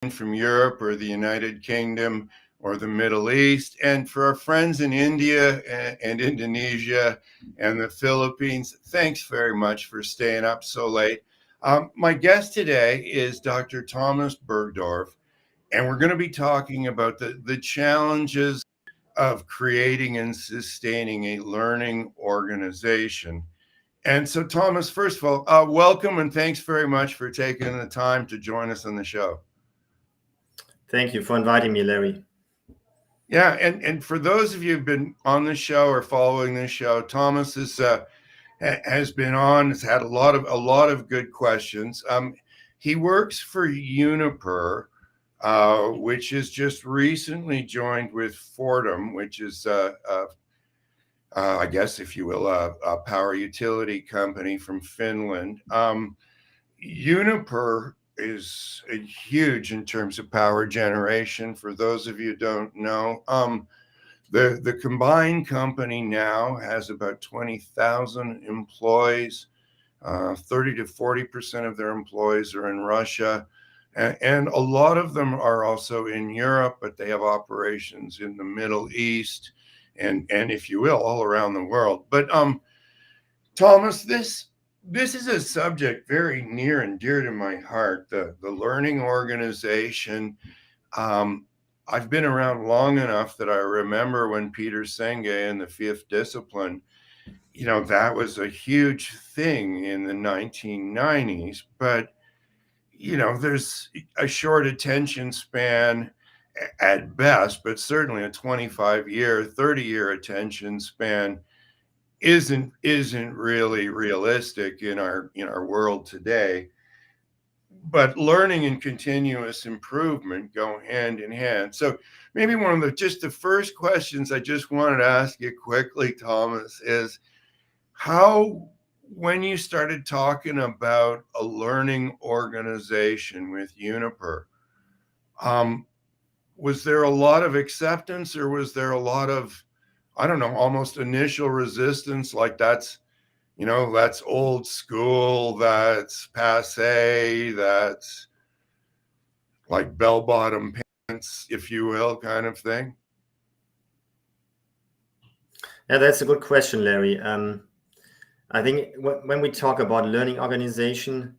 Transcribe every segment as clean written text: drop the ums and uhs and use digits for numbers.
from Europe or the United Kingdom or the Middle East, and for our friends in India and Indonesia and the Philippines, thanks very much for staying up so late. My guest today is Dr. Thomas Burgdorff, and we're going to be talking about the challenges of creating and sustaining a learning organization. And so, Thomas, first of all, welcome and thanks very much for taking the time to join us on the show. Thank you for inviting me, Larry. Yeah, and for those of you who've been on the show or following this show, Thomas has been on. Has had a lot of good questions. He works for Uniper, which is just recently joined with Fortum, which is I guess, if you will, a power utility company from Finland. Uniper is huge in terms of power generation. For those of you who don't know, the combined company now has about 20,000 employees. 30 to 40% of their employees are in Russia. And a lot of them are also in Europe, but they have operations in the Middle East and if you will, all around the world. But Thomas, this is a subject very near and dear to my heart, the learning organization. I've been around long enough that I remember when Peter Senge in the Fifth Discipline, that was a huge thing in the 1990s. But, there's a short attention span at best, but certainly a 25-year, 30-year attention span isn't really realistic in our world today. But learning and continuous improvement go hand in hand. So maybe one of the first questions I just wanted to ask you quickly, Thomas, is how, when you started talking about a learning organization with Uniper, was there a lot of acceptance, or was there a lot of, I don't know, almost initial resistance? Like that's old school, that's passe, that's like bell-bottom pants, if you will, kind of thing? Yeah, that's a good question, Larry. I think when we talk about learning organization,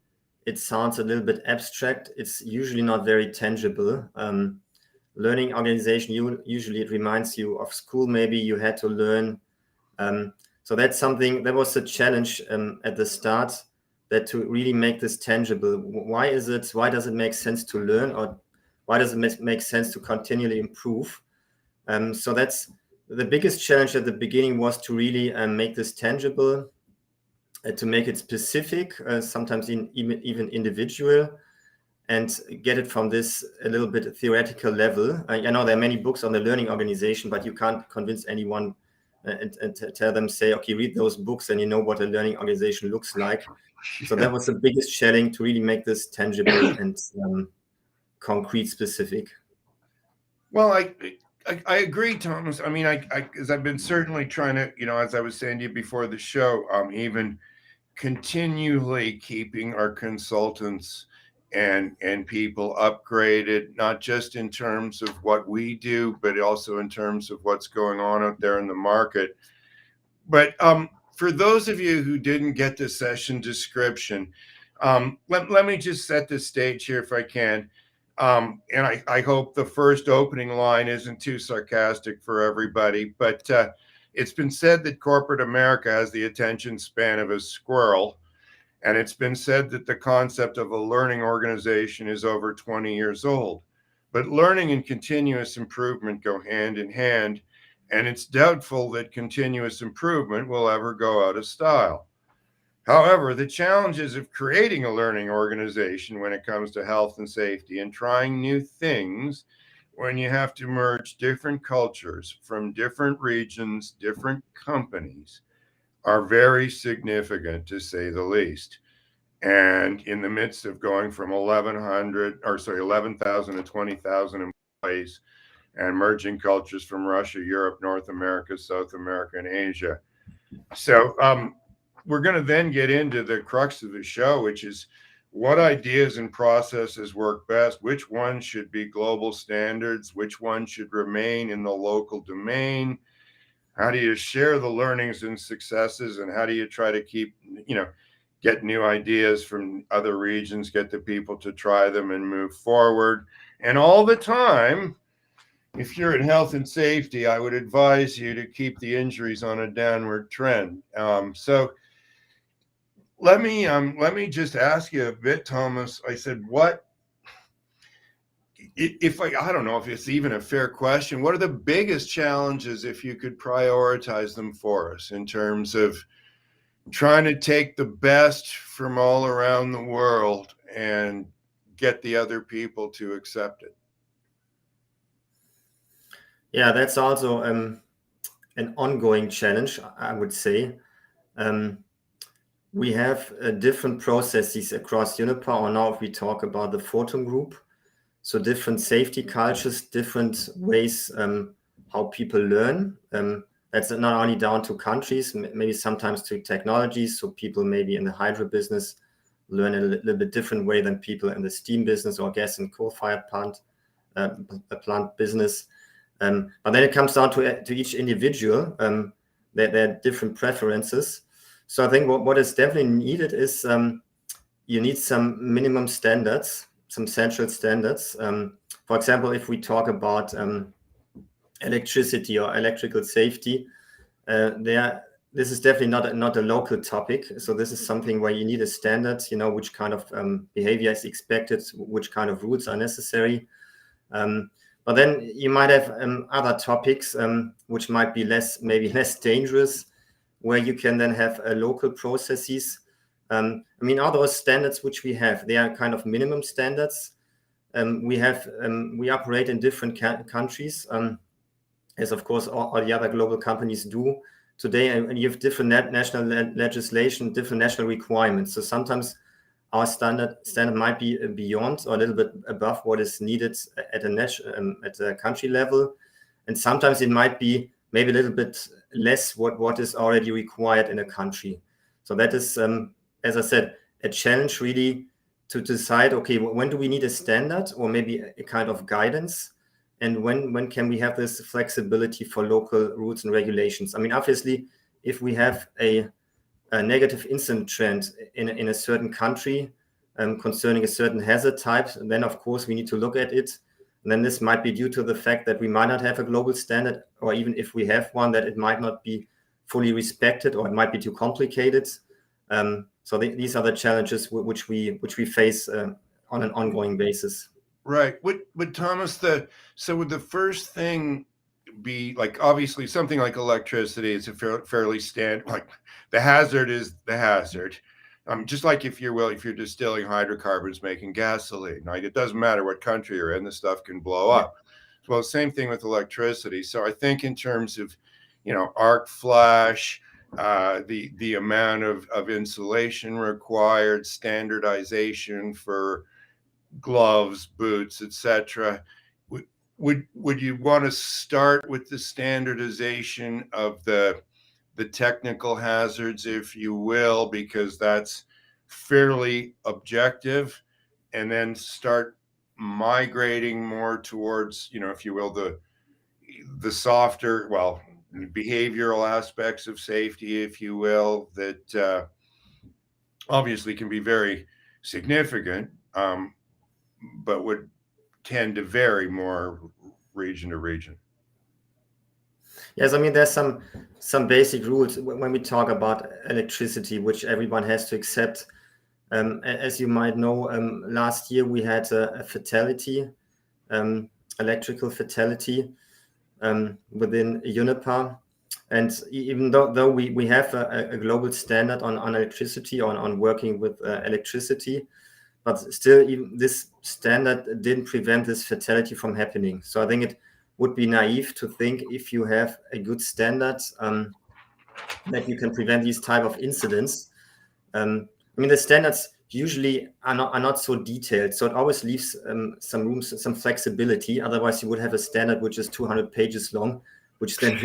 it sounds a little bit abstract. It's usually not very tangible. Learning organization, usually it reminds you of school. Maybe you had to learn. So that's something that was a challenge at the start, that to really make this tangible. Why does it make sense to learn, or why does it make sense to continually improve? So that's the biggest challenge at the beginning, was to really make this tangible, to make it specific, sometimes even individual, and get it from this a little bit theoretical level. I know there are many books on the learning organization, but you can't convince anyone and tell them, say, okay, read those books and you know what a learning organization looks like. So that was the biggest challenge, to really make this tangible and concrete, specific. Well, I agree, Thomas. I mean, because I've been certainly trying to, as I was saying to you before the show, even continually keeping our consultants and people upgraded, not just in terms of what we do, but also in terms of what's going on out there in the market. But for those of you who didn't get the session description, let me just set the stage here if I can. And I hope the first opening line isn't too sarcastic for everybody, but it's been said that corporate America has the attention span of a squirrel. And it's been said that the concept of a learning organization is over 20 years old. But learning and continuous improvement go hand in hand, and it's doubtful that continuous improvement will ever go out of style. However, the challenges of creating a learning organization when it comes to health and safety and trying new things, when you have to merge different cultures from different regions, different companies, are very significant, to say the least. And in the midst of going from 11,000 to 20,000 employees, and merging cultures from Russia, Europe, North America, South America, and Asia. So we're going to then get into the crux of the show, which is what ideas and processes work best, which ones should be global standards, which ones should remain in the local domain. How do you share the learnings and successes, and how do you try to keep, get new ideas from other regions, get the people to try them and move forward? And all the time, if you're in health and safety, I would advise you to keep the injuries on a downward trend. So let me just ask you a bit, Thomas. I said, what if I don't know if it's even a fair question. What are the biggest challenges, if you could prioritize them for us, in terms of trying to take the best from all around the world and get the other people to accept it? Yeah, that's also an ongoing challenge, I would say. We have different processes across Uniper, or now if we talk about the Photon Group, so different safety cultures, different ways how people learn. That's not only down to countries, maybe sometimes to technologies. So people maybe in the hydro business learn a little bit different way than people in the steam business or gas and coal-fired plant business. But then it comes down to each individual. There are different preferences. So I think what is definitely needed is you need some minimum standards, some central standards. For example, if we talk about electricity or electrical safety, this is definitely not a local topic. So this is something where you need a standard, which kind of behavior is expected, which kind of rules are necessary. But then you might have other topics which might be maybe less dangerous, where you can then have local processes. All those standards which we have, they are kind of minimum standards. We operate in different countries, as of course all the other global companies do today, and you have different national legislation, different national requirements. So sometimes our standard might be beyond or a little bit above what is needed at a country level, and sometimes it might be maybe a little bit less what is already required in a country. So that is, as I said, a challenge really to decide, okay, when do we need a standard or maybe a kind of guidance, and when can we have this flexibility for local rules and regulations? Obviously, if we have a negative incident trend in a certain country concerning a certain hazard type, then of course we need to look at it. And then this might be due to the fact that we might not have a global standard, or even if we have one, that it might not be fully respected, or it might be too complicated. So these are the challenges which we face on an ongoing basis. Right. Would Thomas, would the first thing be, like, obviously something like electricity is a fairly standard, like the hazard is the hazard. Just like if you're distilling hydrocarbons, making gasoline, like it doesn't matter what country you're in, the stuff can blow up. Well, same thing with electricity. So I think in terms of, arc flash, the amount of insulation required, standardization for gloves, boots, etc. Would you want to start with the standardization of the technical hazards, if you will, because that's fairly objective, and then start migrating more towards, if you will, the softer, behavioral aspects of safety, if you will, that obviously can be very significant, but would tend to vary more region to region? Yes, there's some basic rules when we talk about electricity, which everyone has to accept. As you might know, last year we had a fatality, electrical fatality within Uniper. And even though we have a global standard on electricity, on working with electricity, but still even this standard didn't prevent this fatality from happening. So I think it would be naive to think, if you have a good standard, that you can prevent these type of incidents. The standards usually are not so detailed, so it always leaves some room, some flexibility. Otherwise, you would have a standard which is 200 pages long, which then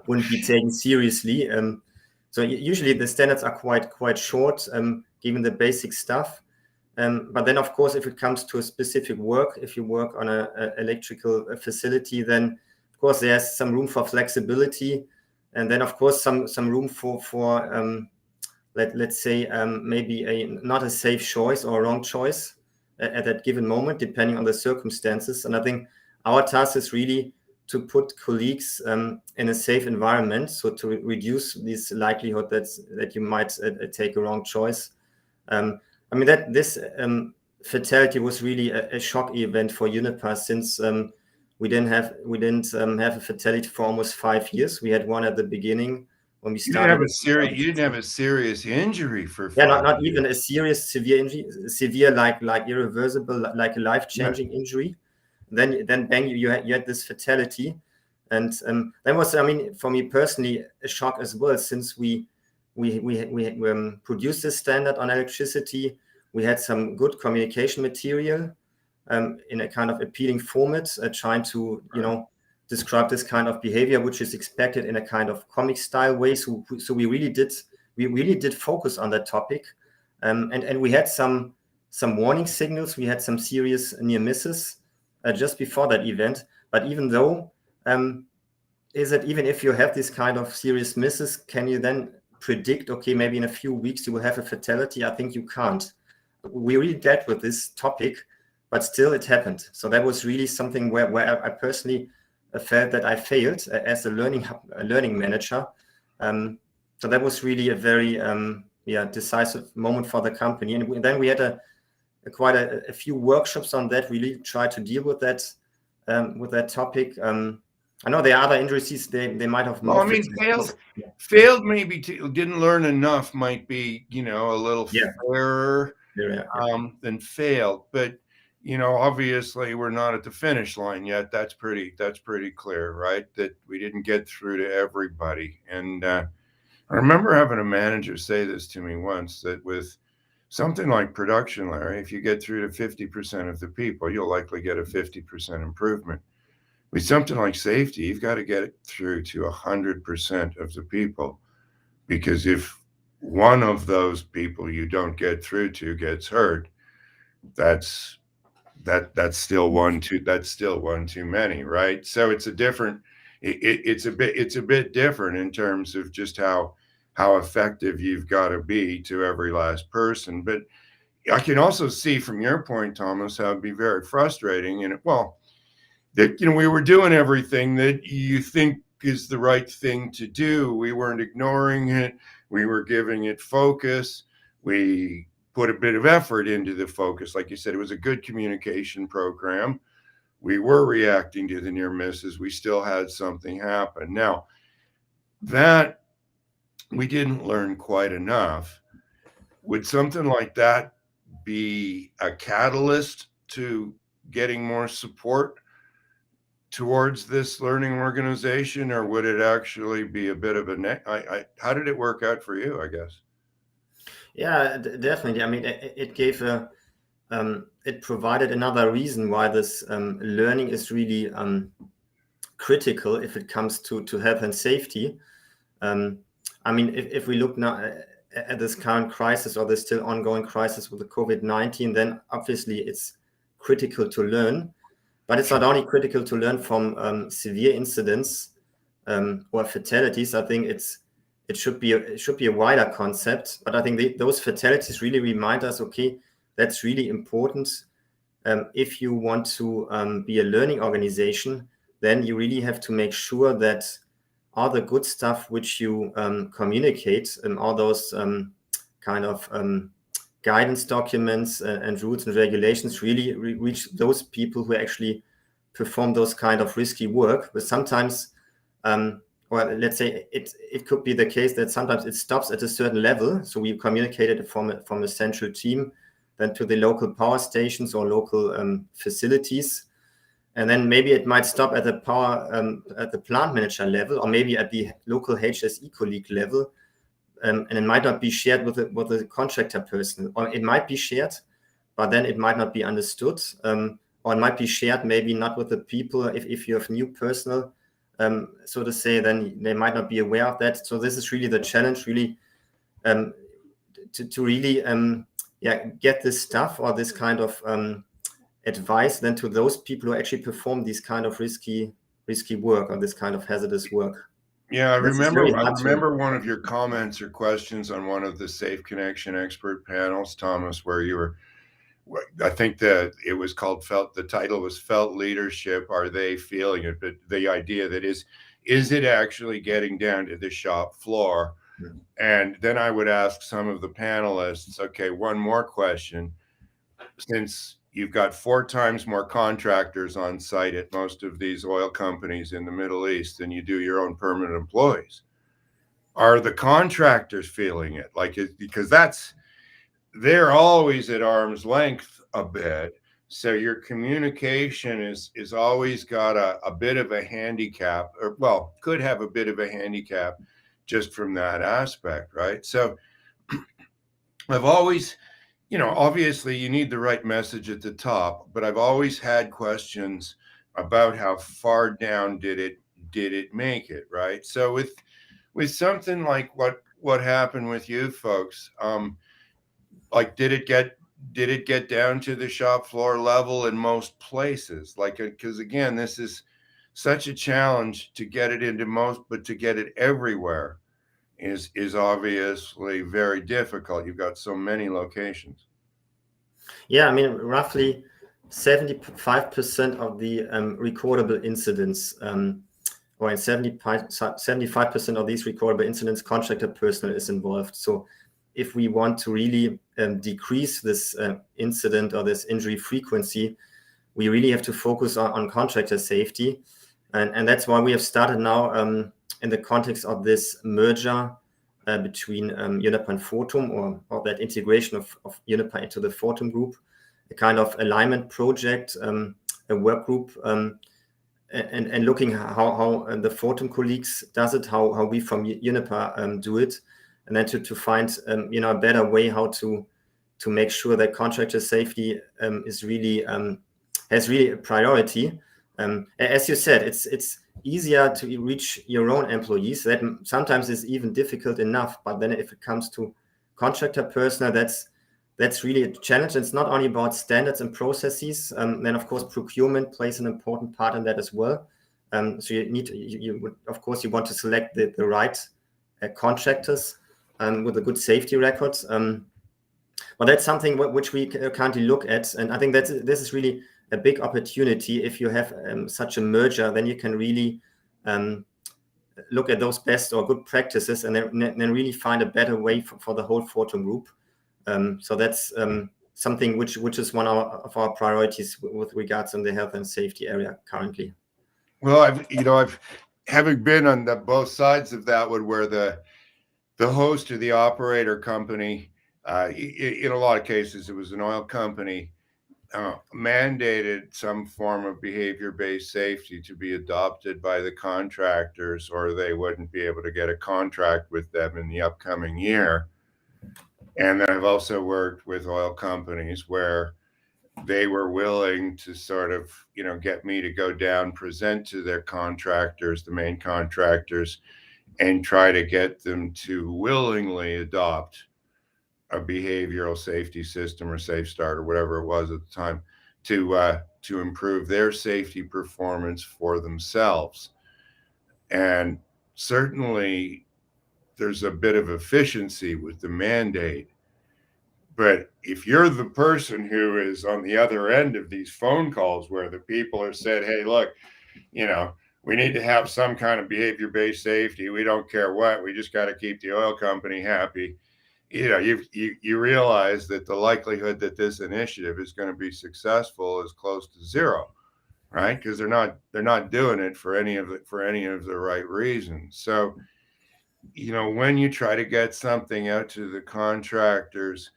wouldn't be taken seriously. So usually the standards are quite short, given the basic stuff. But then, of course, if it comes to a specific work, if you work on a electrical facility, then of course there's some room for flexibility, and then of course some room for let's say maybe not a safe choice or a wrong choice at that given moment, depending on the circumstances. And I think our task is really to put colleagues in a safe environment, so to reduce this likelihood that you might take a wrong choice. I mean, that this fatality was really a shock event for Uniper, since we didn't have a fatality for almost 5 years. We had one at the beginning when we started. You didn't have a serious injury for 5 Yeah, years. not even a serious severe injury, severe like irreversible, like a life-changing injury. Then bang, you had this fatality, and that was, I mean, for me personally, a shock as well, since we produced this standard on electricity. We had some good communication material in a kind of appealing format, trying to describe this kind of behavior, which is expected in a kind of comic style way. So we really did focus on that topic, and we had some warning signals. We had some serious near misses just before that event. But even though, is that even if you have this kind of serious misses, can you then predict, okay, maybe in a few weeks you will have a fatality? I think you can't. We really dealt with this topic, but still it happened. So that was really something where I personally felt that I failed as a learning manager. So that was really a very decisive moment for the company. And then we had quite a few workshops on that. Really tried to deal with that topic. I know there are other injuries they might have more. Well, I mean, failed maybe didn't learn enough might be, a little fairer than failed. But, obviously we're not at the finish line yet. That's pretty clear, right? That we didn't get through to everybody. And I remember having a manager say this to me once, that with something like production, Larry, if you get through to 50% of the people, you'll likely get a 50% improvement. With something like safety, you've got to get it through to 100% of the people, because if one of those people you don't get through to gets hurt, that's still one too many, right? So it's a bit different in terms of just how effective you've got to be to every last person. But I can also see from your point, Thomas, how it'd be very frustrating. And that we were doing everything that you think is the right thing to do. We weren't ignoring it. We were giving it focus. We put a bit of effort into the focus. Like you said, it was a good communication program. We were reacting to the near misses. We still had something happen. Now, that we didn't learn quite enough. Would something like that be a catalyst to getting more support towards this learning organization, or would it actually be a bit of how did it work out for you, I guess? Yeah, definitely. I mean, it gave it provided another reason why this learning is really critical if it comes to health and safety. I mean, if we look now at this current crisis, or the still ongoing crisis with the COVID-19, then obviously it's critical to learn. But it's not only critical to learn from severe incidents or fatalities. I think it should be a wider concept. But I think those fatalities really remind us, okay, that's really important. If you want to be a learning organization, then you really have to make sure that all the good stuff which you communicate, and all those kind of guidance documents and rules and regulations really reach those people who actually perform those kind of risky work. But sometimes, or let's say it could be the case that sometimes it stops at a certain level. So we communicated from a central team, then to the local power stations or local facilities. And then maybe it might stop at the at the plant manager level, or maybe at the local HSE colleague level. And it might not be shared with the contractor person, or it might be shared, but then it might not be understood, or it might be shared maybe not with the people. If you have new personnel, so to say, then they might not be aware of that. So this is really the challenge, really, to really get this stuff or this kind of advice then to those people who actually perform these kind of risky work or this kind of hazardous work. Yeah, I This is remember. very I hard to- remember one of your comments or questions on one of the Safe Connection expert panels, Thomas, where you were. I think that it was called "Felt." The title was "Felt Leadership." Are they feeling it? But the idea that is it actually getting down to the shop floor? Mhm. And then I would ask some of the panelists, okay, one more question. Since you've got 4 times more contractors on site at most of these oil companies in the Middle East than you do your own permanent employees, are the contractors feeling it? Because they're always at arm's length a bit. So your communication is always got a bit of a handicap, or well, could have a bit of a handicap just from that aspect, right? So I've always, obviously you need the right message at the top, but I've always had questions about how far down did it make it, right? So with something like what happened with you folks, like did it get down to the shop floor level in most places? Like, because again, this is such a challenge to get it into most, but to get it everywhere is obviously very difficult. You've got so many locations. Yeah, I mean, roughly 75% of the recordable incidents, or in 75% of these recordable incidents, contractor personnel is involved. So if we want to really decrease this incident or this injury frequency, we really have to focus on contractor safety. And that's why we have started now in the context of this merger between Uniper and Fortum, or that integration of Uniper into the Fortum group, a kind of alignment project, a work group, and looking how the Fortum colleagues does it, how we from Uniper do it, and then to find a better way how to make sure that contractor safety is really has really a priority. As you said, it's easier to reach your own employees. That sometimes is even difficult enough. But then if it comes to contractor personnel, that's really a challenge. It's not only about standards and processes. Then of course procurement plays an important part in that as well. So you of course you want to select the right contractors with a good safety record. But that's something which we currently look at, and I think this is really a big opportunity. If you have such a merger, then you can really look at those best or good practices, and then really find a better way for the whole Fortum group. So that's something which is one of our priorities with regards in the health and safety area currently. Well, I've having been on both sides of that one, where the host or the operator company, in a lot of cases, it was an oil company, mandated some form of behavior-based safety to be adopted by the contractors, or they wouldn't be able to get a contract with them in the upcoming year. And then I've also worked with oil companies where they were willing to sort of, get me to go down, present to their contractors, the main contractors, and try to get them to willingly adopt a behavioral safety system or safe start or whatever it was at the time to improve their safety performance for themselves. And certainly there's a bit of efficiency with the mandate. But if you're the person who is on the other end of these phone calls where the people are said, hey, look, we need to have some kind of behavior-based safety. We don't care what. We just got to keep the oil company happy. You realize that the likelihood that this initiative is going to be successful is close to zero, right? Because they're not doing it for any of the right reasons. So, when you try to get something out to the contractors,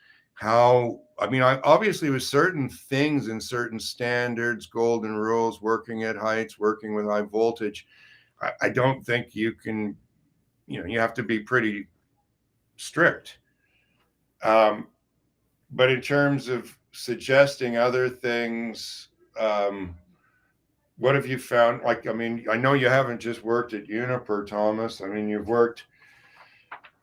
obviously with certain things and certain standards, golden rules, working at heights, working with high voltage, I don't think you can, you have to be pretty strict. But in terms of suggesting other things, what have you found? I know you haven't just worked at Uniper, Thomas. I mean, you've worked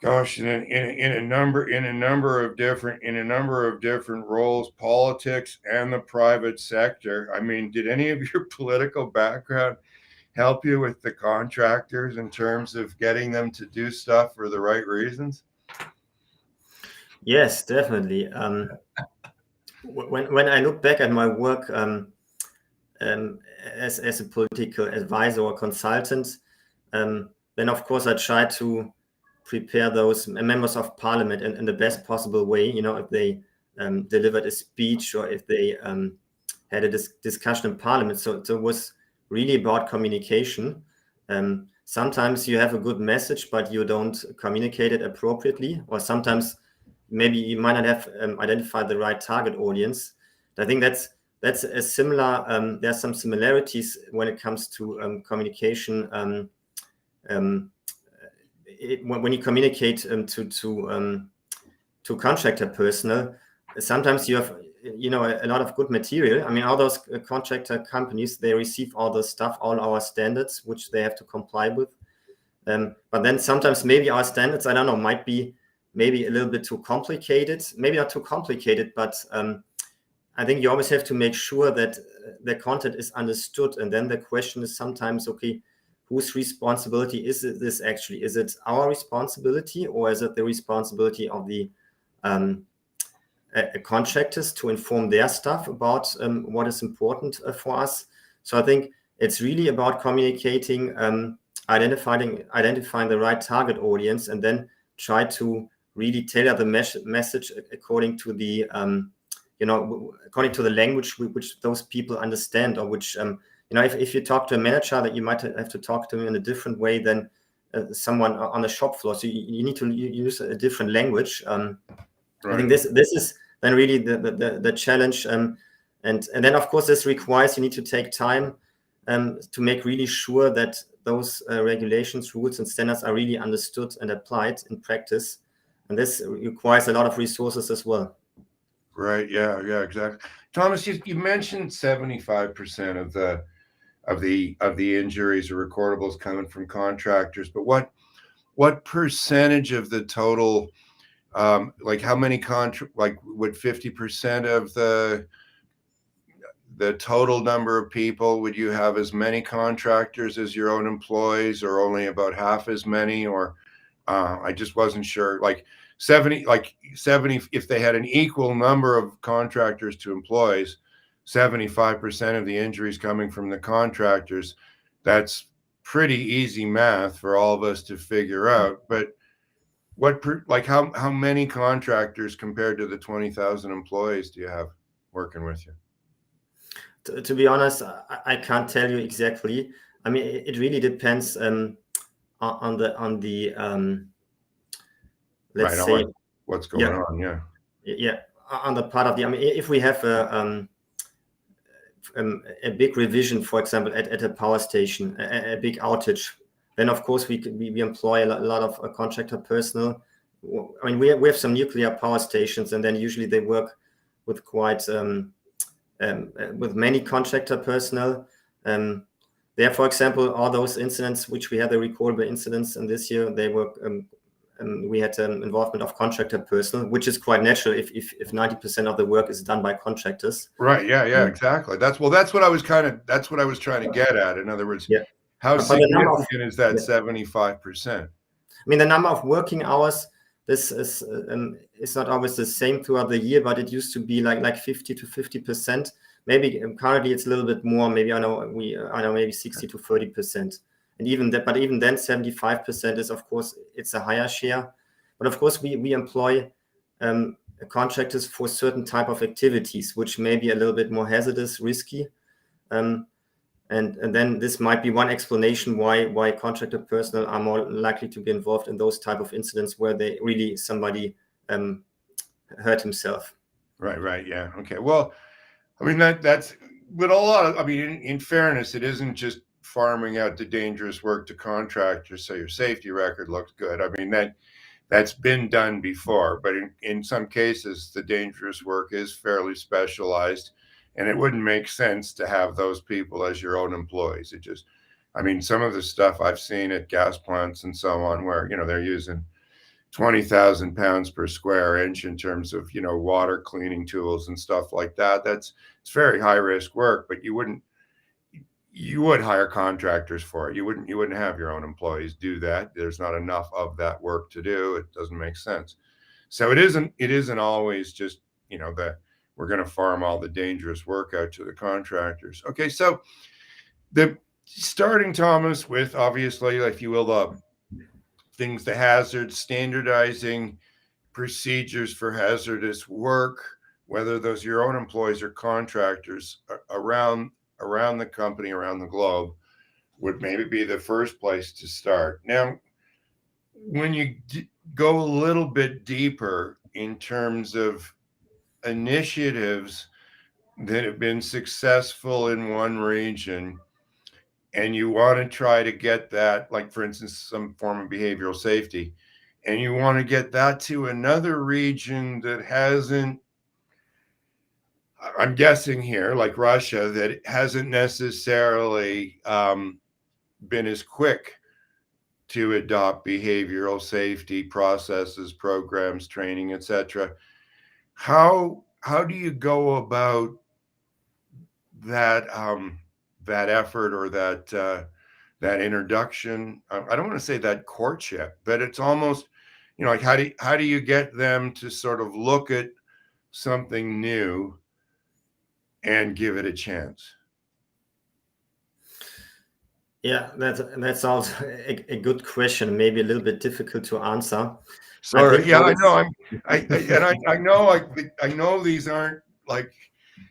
Gosh, in a number of different roles, politics and the private sector. I mean, did any of your political background help you with the contractors in terms of getting them to do stuff for the right reasons? Yes, definitely. When I look back at my work as a political advisor or consultant, then of course I try to prepare those members of parliament in the best possible way. You know, if they delivered a speech or if they had a discussion in parliament. So it was really about communication. Sometimes you have a good message, but you don't communicate it appropriately, or sometimes maybe you might not have identified the right target audience. I think that's a similar. There's some similarities when it comes to communication. When you communicate to contractor personnel, sometimes you have a lot of good material. I mean, all those contractor companies, they receive all the stuff, all our standards, which they have to comply with. But then sometimes maybe our standards, I don't know, might be maybe a little bit too complicated. Maybe not too complicated, but I think you always have to make sure that the content is understood. And then the question is sometimes, okay, whose responsibility is this actually? Is it our responsibility, or is it the responsibility of the contractors to inform their staff about what is important for us? So I think it's really about communicating, identifying the right target audience, and then try to really tailor the message according to the according to the language which those people understand, or which if you talk to a manager, that you might have to talk to him in a different way than someone on the shop floor. So you need to use a different language. Right. I think this is then really the challenge. And then of course this requires you need to take time to make really sure that those regulations, rules, and standards are really understood and applied in practice. And this requires a lot of resources as well. Right. Yeah. Exactly. Thomas, you mentioned 75% of the injuries or recordables coming from contractors, but what percentage of the total, like how many would 50% of the total number of people, would you have as many contractors as your own employees, or only about half as many? Or I just wasn't sure. Like 70, if they had an equal number of contractors to employees, 75% of the injuries coming from the contractors, that's pretty easy math for all of us to figure out. But how many contractors compared to the 20,000 employees do you have working with you? To be honest, I can't tell you exactly. I mean, it really depends on the let's say what's going on. Yeah, on the part of the. I mean, if we have a big revision, for example, at a power station, a big outage, then of course we employ a lot of contractor personnel. I mean, we have some nuclear power stations, and then usually they work with quite with many contractor personnel. There, for example, all those incidents which we had, the recordable incidents, and this year they were. We had involvement of contractor personnel, which is quite natural if 90% of the work is done by contractors. Right. Yeah. Exactly. That's what I was trying to get at. In other words, how significant is that 75%? I mean, the number of working hours, this is it's not always the same throughout the year, but it used to be like 50 to 50%. Maybe currently it's a little bit more. Maybe I know maybe 60 to 30%. And even then 75% is, of course, it's a higher share. But of course, we employ contractors for certain type of activities, which may be a little bit more hazardous, risky. And then this might be one explanation why contractor personnel are more likely to be involved in those type of incidents where they really somebody hurt himself. Right. Yeah. Okay. Well, I mean, that's with a lot of, I mean, in fairness, it isn't just farming out the dangerous work to contractors so your safety record looks good. I mean, that's been done before, but in some cases, the dangerous work is fairly specialized, and it wouldn't make sense to have those people as your own employees. I mean, some of the stuff I've seen at gas plants and so on, where, they're using 20,000 pounds per square inch in terms of, water cleaning tools and stuff like that. It's very high risk work, but you would hire contractors for it. You wouldn't have your own employees do that. There's not enough of that work to do. It doesn't make sense. So it isn't always just, that we're going to farm all the dangerous work out to the contractors. Okay, so the starting, Thomas, with obviously, if you will, the hazards, standardizing procedures for hazardous work, whether those your own employees or contractors around the company, around the globe, would maybe be the first place to start. Now, when you go a little bit deeper in terms of initiatives that have been successful in one region, and you want to try to get that, like for instance, some form of behavioral safety, and you want to get that to another region that hasn't, I'm guessing here, like Russia, that hasn't necessarily been as quick to adopt behavioral safety processes, programs, training, etc. How do you go about that that effort, or that introduction? I don't want to say that courtship, but it's almost, like how do you get them to sort of look at something new and give it a chance? Yeah, that's also a good question. Maybe a little bit difficult to answer. Sorry, yeah, I know. I know these aren't like,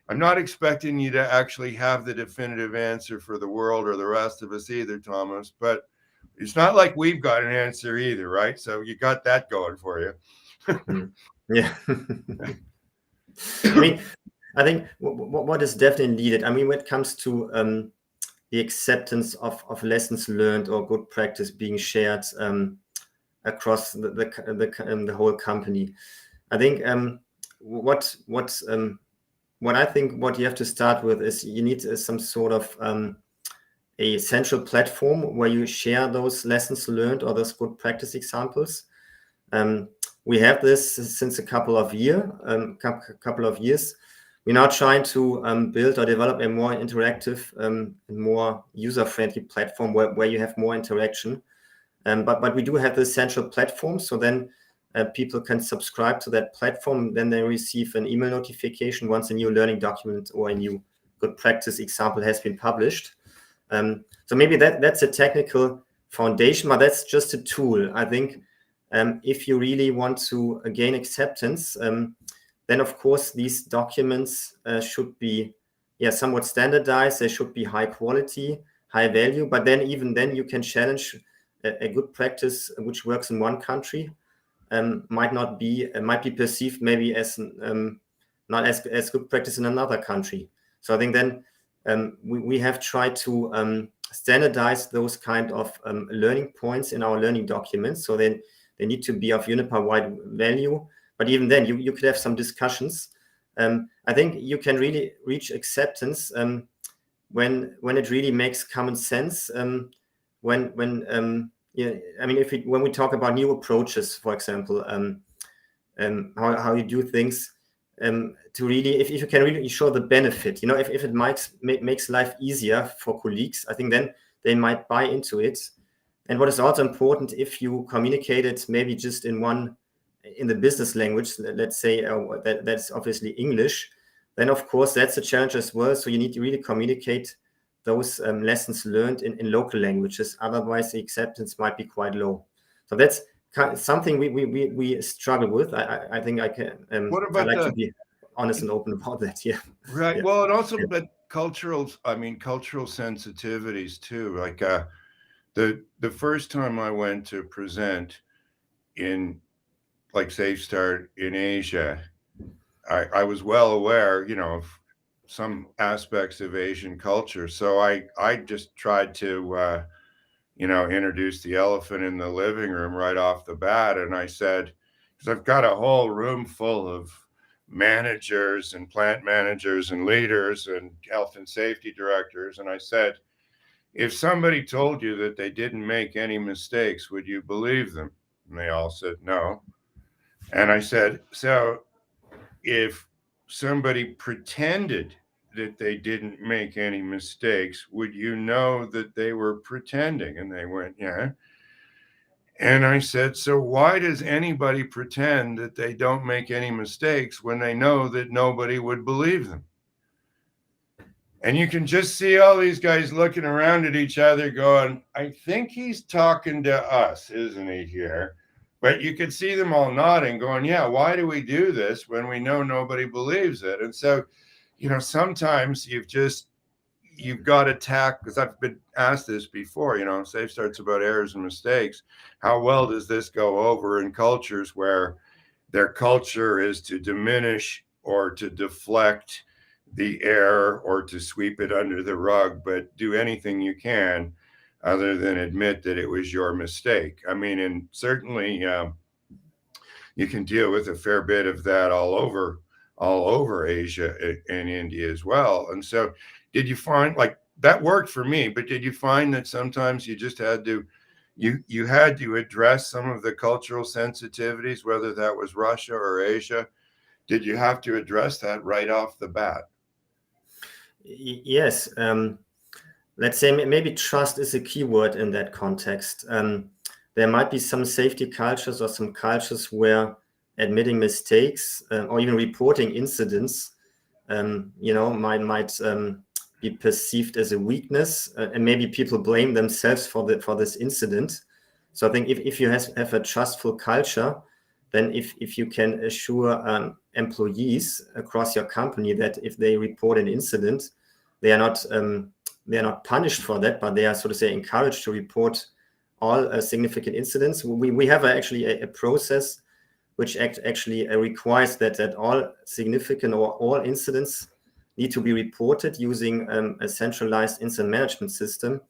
I'm not expecting you to actually have the definitive answer for the world or the rest of us either, Thomas, but it's not like we've got an answer either, right? So you got that going for you. Yeah. I think what is definitely needed, when it comes to the acceptance of lessons learned or good practice being shared across the whole company, I think what I think what you have to start with is you need some sort of a central platform where you share those lessons learned or those good practice examples. We have this since a couple of years. We're now trying to build or develop a more interactive, more user-friendly platform where you have more interaction. But we do have this central platform, so then people can subscribe to that platform. Then they receive an email notification once a new learning document or a new good practice example has been published. So maybe that's a technical foundation, but that's just a tool. I think if you really want to gain acceptance, then of course these documents should be somewhat standardized. They should be high quality, high value, but then even then you can challenge a good practice which works in one country might be perceived maybe as not as good practice in another country. So I think then we have tried to standardize those kind of learning points in our learning documents. So then they need to be of unified value. But even then, you could have some discussions. I think you can really reach acceptance when it really makes common sense. When we talk about new approaches, for example, how you do things, to really, if you can really show the benefit, if it makes life easier for colleagues, I think then they might buy into it. And what is also important, if you communicate it maybe just in the business language, let's say that's obviously English, then of course that's a challenge as well. So you need to really communicate those lessons learned in local languages. Otherwise, the acceptance might be quite low. So that's something we struggle with. I think I can. What about to be honest and open about that. Yeah. Right. Yeah. Well, and also but cultural sensitivities too. Like the first time I went to present in like Safe Start in Asia, I was well aware, of some aspects of Asian culture. So I just tried to introduce the elephant in the living room right off the bat. And I said, because I've got a whole room full of managers and plant managers and leaders and health and safety directors. And I said, if somebody told you that they didn't make any mistakes, would you believe them? And they all said no. And I said, so if somebody pretended that they didn't make any mistakes, would you know that they were pretending? And they went, yeah. And I said, so why does anybody pretend that they don't make any mistakes when they know that nobody would believe them? And you can just see all these guys looking around at each other going, I think he's talking to us, isn't he, here? But you could see them all nodding, going, yeah, why do we do this when we know nobody believes it? And so, sometimes you've got to tack, because I've been asked this before, Safe Start's about errors and mistakes. How well does this go over in cultures where their culture is to diminish or to deflect the error or to sweep it under the rug, but do anything you can other than admit that it was your mistake? I mean, and certainly you can deal with a fair bit of that all over Asia and India as well. And so did you find, like, that worked for me, but did you find that sometimes you just had to you had to address some of the cultural sensitivities, whether that was Russia or Asia? Did you have to address that right off the bat? Yes. Let's say maybe trust is a key word in that context. There might be some safety cultures or some cultures where admitting mistakes or even reporting incidents, might be perceived as a weakness, and maybe people blame themselves for this incident. So I think if you have a trustful culture, then if you can assure employees across your company that if they report an incident, they are not punished for that, but they are, so to say, encouraged to report all significant incidents. We have actually a process which actually requires that all significant or all incidents need to be reported using a centralized incident management system.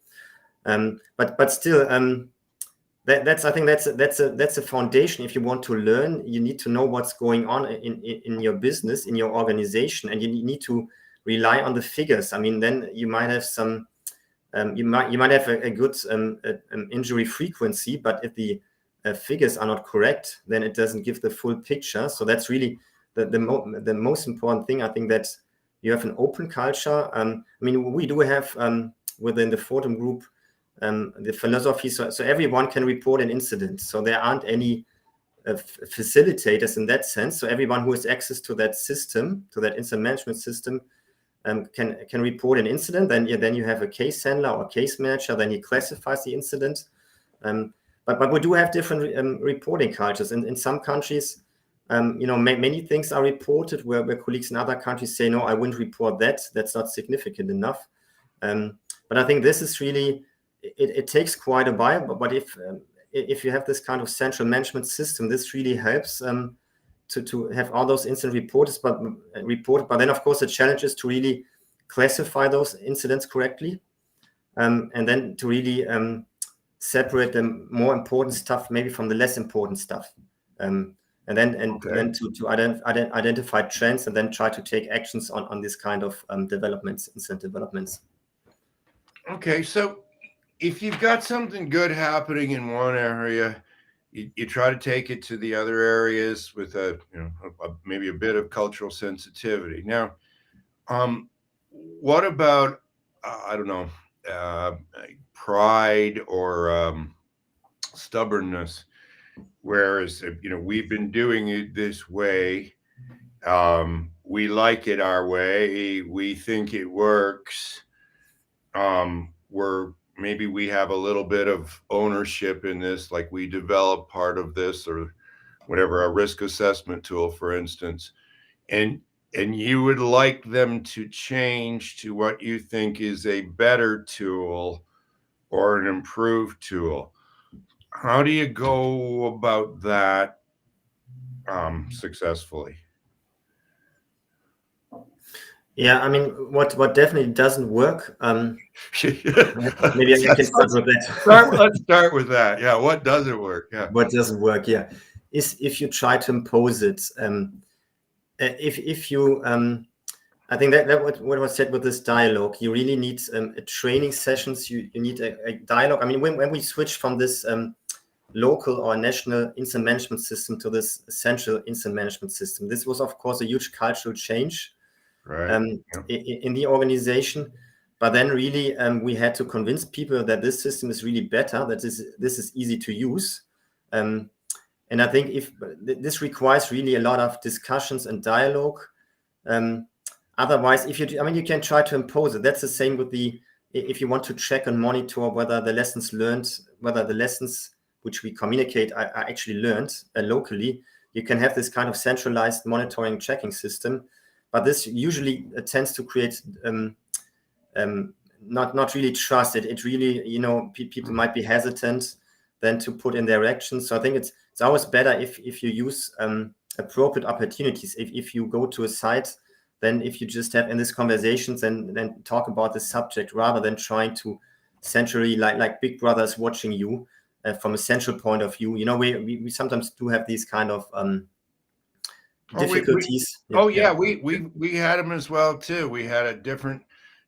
But still, I think that's a foundation. If you want to learn, you need to know what's going on in your business, in your organization, and you need to rely on the figures. I mean, then you might have some, you might have a good injury frequency, but if the figures are not correct, then it doesn't give the full picture. So that's really the most important thing. I think that you have an open culture. I mean, we do have within the Fortum Group the philosophy, so everyone can report an incident. So there aren't any facilitators in that sense. So everyone who has access to that system, to that incident management system, can report an incident. Then you have a case handler or case manager. Then he classifies the incident. But we do have different reporting cultures. And in some countries, many things are reported where colleagues in other countries say, no, I wouldn't report that. That's not significant enough. But I think this is really, it takes quite a while. But if you have this kind of central management system, this really helps to have all those incidents reported. But then, of course, the challenge is to really classify those incidents correctly, and then to really separate the more important stuff maybe from the less important stuff, and then to identify trends and then try to take actions on this kind of incident developments. Okay, so if you've got something good happening in one area, you try to take it to the other areas with maybe a bit of cultural sensitivity. Now, what about I don't know, pride or stubbornness? Whereas we've been doing it this way, we like it our way, we think it works. Maybe we have a little bit of ownership in this, like we develop part of this or whatever, a risk assessment tool, for instance, and you would like them to change to what you think is a better tool or an improved tool. How do you go about that successfully? Yeah, I mean, what definitely doesn't work. Maybe I can start with that. Let's start with that. Yeah, what doesn't work? Yeah, what doesn't work? Yeah, is if you try to impose it. If you, I think that what was said with this dialogue, you really need training sessions. You need a dialogue. I mean, when we switch from this local or national incident management system to this central incident management system. This was, of course, a huge cultural change in the organization. But then really, we had to convince people that this system is really better, that this is easy to use. And I think if this requires really a lot of discussions and dialogue. Otherwise, if you can try to impose it. That's the same with if you want to check and monitor whether the lessons learned, whether the lessons which we communicate are actually learned locally, you can have this kind of centralized monitoring checking system. But this usually tends to create not really trust. It really, people might be hesitant then to put in their actions. So I think it's always better if you use appropriate opportunities. If you go to a site, then if you just have in these conversations and then talk about the subject rather than trying to centrally, like Big Brother is watching you from a central point of view. We sometimes do have these kind of difficulties. We had them as well too. We had a different,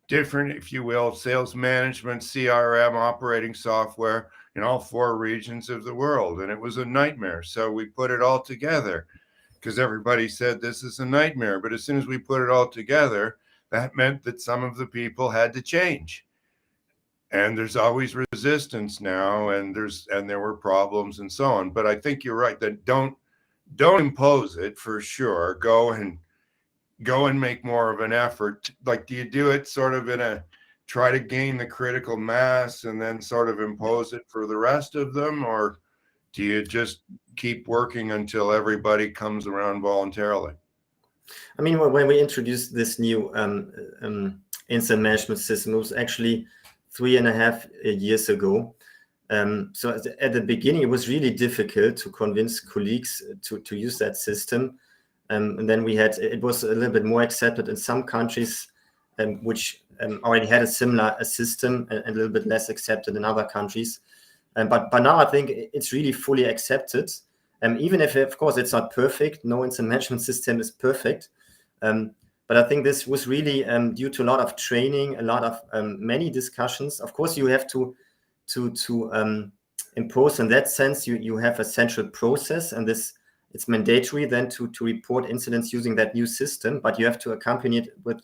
if you will, sales management CRM operating software in all 4 regions of the world, and it was a nightmare. So we put it all together because everybody said this is a nightmare. But as soon as we put it all together, that meant that some of the people had to change. And there's always resistance now, and there were problems and so on. But I think you're right that don't impose it for sure. Go and make more of an effort. Like, do you do it sort of try to gain the critical mass and then sort of impose it for the rest of them? Or do you just keep working until everybody comes around voluntarily? I mean, when we introduced this new incident management system, it was actually 3.5 years ago. So at the beginning, it was really difficult to convince colleagues to use that system. And then it was a little bit more accepted in some countries, which already had a similar system, and a little bit less accepted in other countries. But now I think it's really fully accepted. Even if, of course, it's not perfect, no incident management system is perfect. But I think this was really due to a lot of training, a lot of many discussions. Of course, you have to impose in that sense. You have a central process, and it's mandatory then to report incidents using that new system. But you have to accompany it with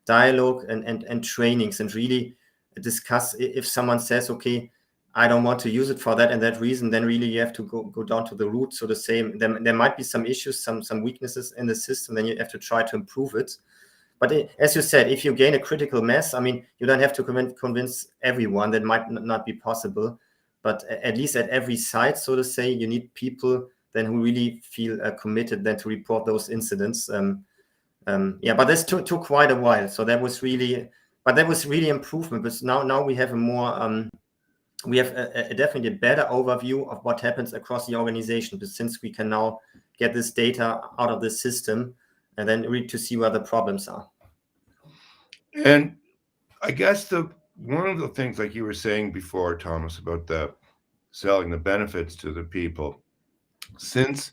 dialogue and trainings, and really discuss. If someone says, okay, I don't want to use it for that and that reason, then really you have to go down to the root. So the same, there might be some issues, some weaknesses in the system, then you have to try to improve it. But as you said, if you gain a critical mass, I mean, you don't have to convince everyone. That might not be possible. But at least at every site, so to say, you need people then who really feel committed then to report those incidents. But this took quite a while. So that was really improvement. But now we have a more we have definitely a better overview of what happens across the organization. But since we can now get this data out of the system and then read to see where the problems are. And I guess one of the things, like you were saying before, Thomas, about selling the benefits to the people, since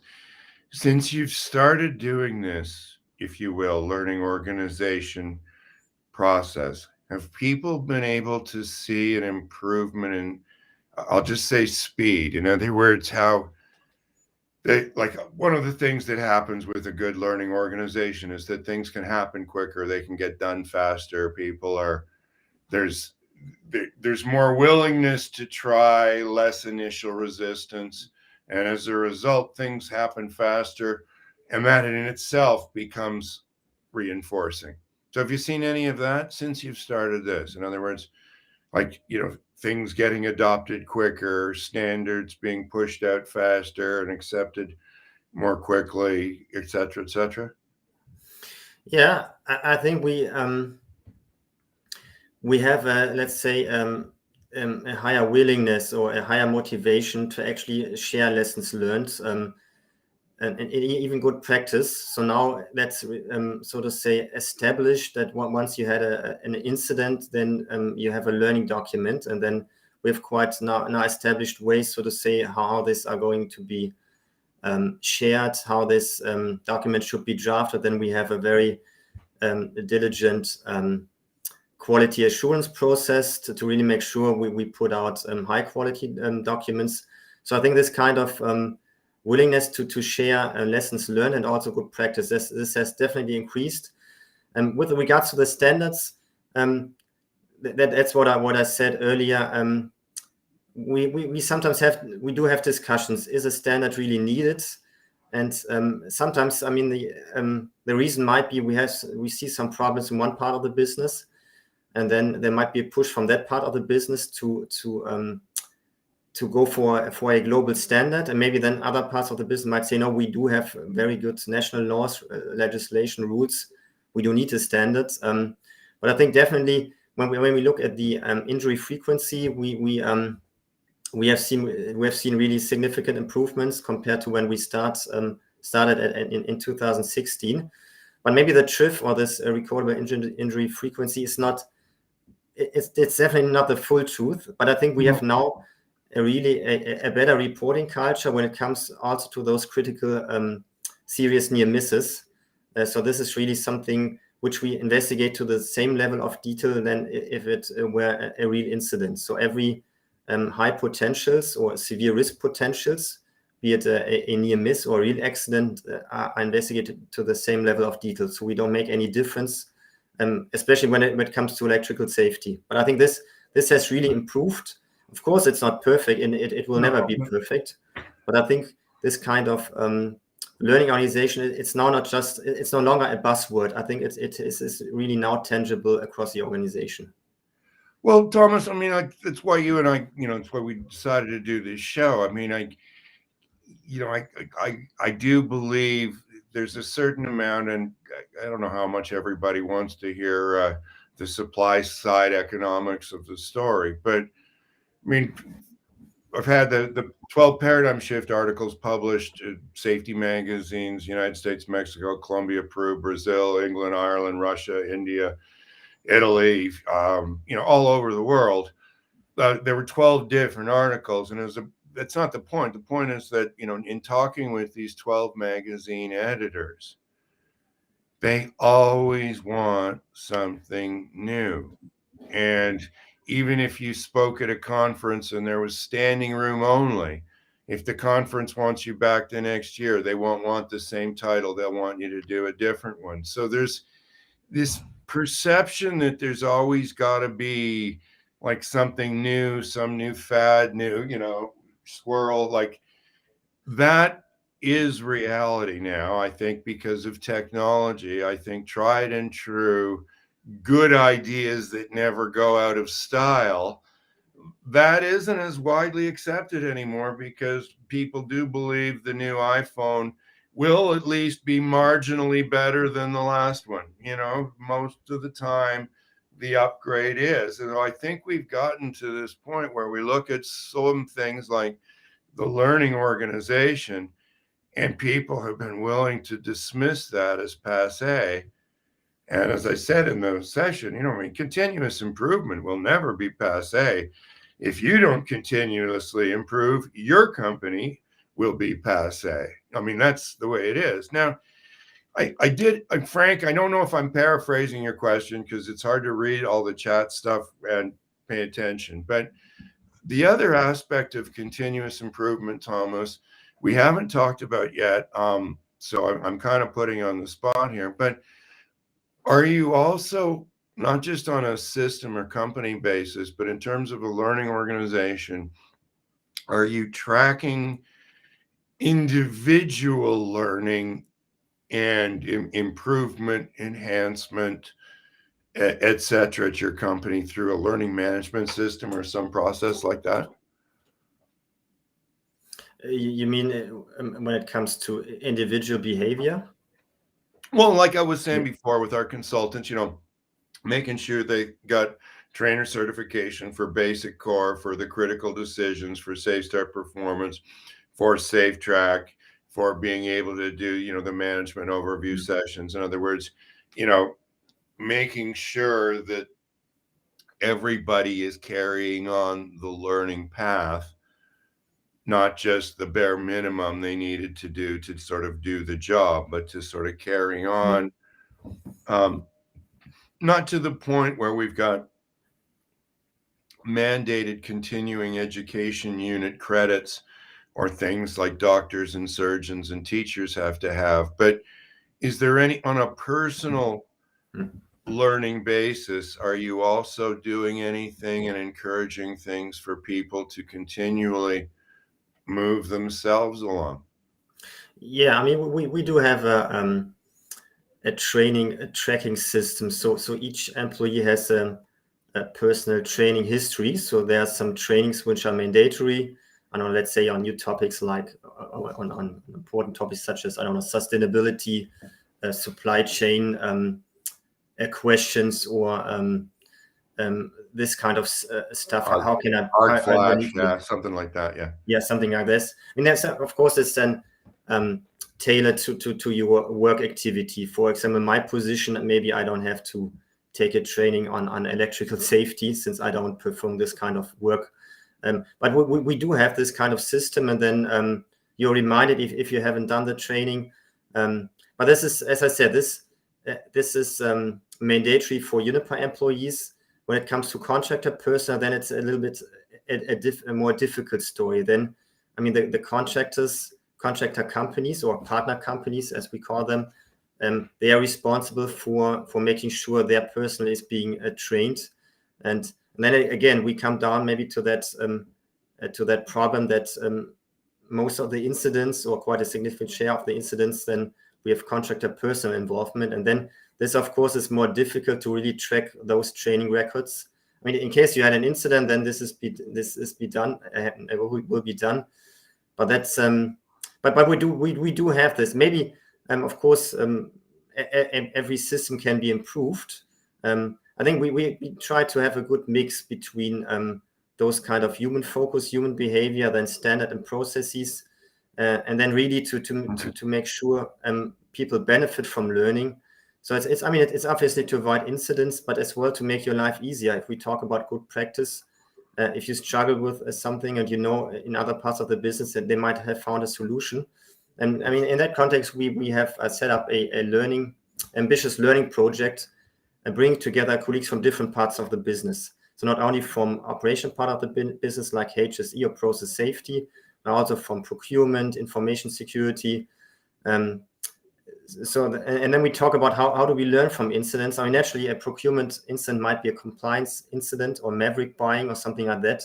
you've started doing this, if you will, learning organization process, have people been able to see an improvement in, I'll just say, speed? In other words, how one of the things that happens with a good learning organization is that things can happen quicker, they can get done faster. There's more willingness to try, less initial resistance, and as a result, things happen faster, and that in itself becomes reinforcing. So have you seen any of that since you've started this? In other words, things getting adopted quicker, standards being pushed out faster and accepted more quickly, et cetera, et cetera? Yeah, I think we have, let's say, a higher willingness or a higher motivation to actually share lessons learned and even good practice. So now that's, so to say, established that once you had an incident, then you have a learning document, and then we have quite now established ways, so to say, how these are going to be shared, how this document should be drafted. Then we have a very diligent quality assurance process to really make sure we put out high quality documents. So I think this kind of willingness to share lessons learned and also good practice, this has definitely increased. And with regards to the standards, that's what I said earlier. We sometimes we do have discussions. Is a standard really needed? And sometimes, I mean, the reason might be we see some problems in one part of the business, and then there might be a push from that part of the business to go for a global standard, and maybe then other parts of the business might say, no, we do have very good national laws, legislation, rules. We do need a standard. But I think definitely when we look at the injury frequency, we have seen really significant improvements compared to when we started in 2016. But maybe the TRIF, or this recordable injury frequency, is not. It's definitely not the full truth. But I think we have now a better reporting culture when it comes also to those critical serious near misses. So this is really something which we investigate to the same level of detail than if it were a real incident. So every high potentials or severe risk potentials, be it a near miss or a real accident, are investigated to the same level of detail. So we don't make any difference, especially when it comes to electrical safety. But I think this has really improved. Of course, it's not perfect, and it will never be perfect. But I think this kind of learning organization, it's no longer a buzzword. I think it is really now tangible across the organization. Well, Thomas, I mean, that's why you and I, it's why we decided to do this show. I mean, I do believe there's a certain amount, and I don't know how much everybody wants to hear the supply side economics of the story, but I mean, I've had the 12 paradigm shift articles published in safety magazines, United States, Mexico, Colombia, Peru, Brazil, England, Ireland, Russia, India, Italy, all over the world. There were 12 different articles, and that's not the point. The point is that, in talking with these 12 magazine editors, they always want something new. And even if you spoke at a conference and there was standing room only, if the conference wants you back the next year, they won't want the same title. They'll want you to do a different one. So there's this perception that there's always got to be like something new, some new fad, new, squirrel, like that is reality now, I think, because of technology. I think tried and true good ideas that never go out of style, that isn't as widely accepted anymore because people do believe the new iPhone will at least be marginally better than the last one. Most of the time the upgrade is. And I think we've gotten to this point where we look at some things like the learning organization, and people have been willing to dismiss that as passé. And as I said in the session, continuous improvement will never be passé. If you don't continuously improve, your company will be passé. I mean, that's the way it is. Now, Frank, I don't know if I'm paraphrasing your question because it's hard to read all the chat stuff and pay attention. But the other aspect of continuous improvement, Thomas, we haven't talked about yet. So I'm kind of putting you on the spot here, but are you also, not just on a system or company basis, but in terms of a learning organization, are you tracking individual learning and improvement, enhancement, et cetera, at your company through a learning management system or some process like that? You mean when it comes to individual behavior? Well, like I was saying before with our consultants, making sure they got trainer certification for basic core, for the critical decisions, for safe start performance, for safe track, for being able to do, the management overview sessions. In other words, making sure that everybody is carrying on the learning path, not just the bare minimum they needed to do to sort of do the job, but to sort of carry on. Not to the point where we've got mandated continuing education unit credits or things like doctors and surgeons and teachers have to have. But is there any, on a personal learning basis, are you also doing anything and encouraging things for people to continually move themselves along? Yeah, I mean, we do have a tracking system. So each employee has a personal training history. So there are some trainings which are mandatory. I don't know, let's say on new topics like on important topics such as, I don't know, sustainability, supply chain questions, or this kind of stuff. How can I Art flash, yeah, something like that, yeah. Yeah, something like this. I mean, that's, of course, it's then tailored to your work activity. For example, my position, maybe I don't have to take a training on electrical safety since I don't perform this kind of work. But we do have this kind of system, and then you're reminded if you haven't done the training. But this is, as I said, this is mandatory for Uniper employees. When it comes to contractor personnel, then it's a little bit a more difficult story. Then, I mean, the contractor companies, or partner companies, as we call them, they are responsible for making sure their personnel is being trained. And then again, we come down maybe to that problem that most of the incidents, or quite a significant share of the incidents, then we have contractor personnel involvement. And then this, of course, is more difficult to really track those training records. I mean, in case you had an incident, then this will be done. But that's but we do have this. Maybe of course every system can be improved. I think we try to have a good mix between those kind of human focus, human behavior, then standard and processes, and then really to make sure people benefit from learning. So it's I mean, it's obviously to avoid incidents, but as well to make your life easier. If we talk about good practice, if you struggle with something and you know in other parts of the business that they might have found a solution. And I mean, in that context, we have set up a ambitious learning project and bring together colleagues from different parts of the business. So not only from operation part of the business like HSE or process safety, but also from procurement, information security. And then we talk about how do we learn from incidents. I mean, naturally, a procurement incident might be a compliance incident or maverick buying or something like that.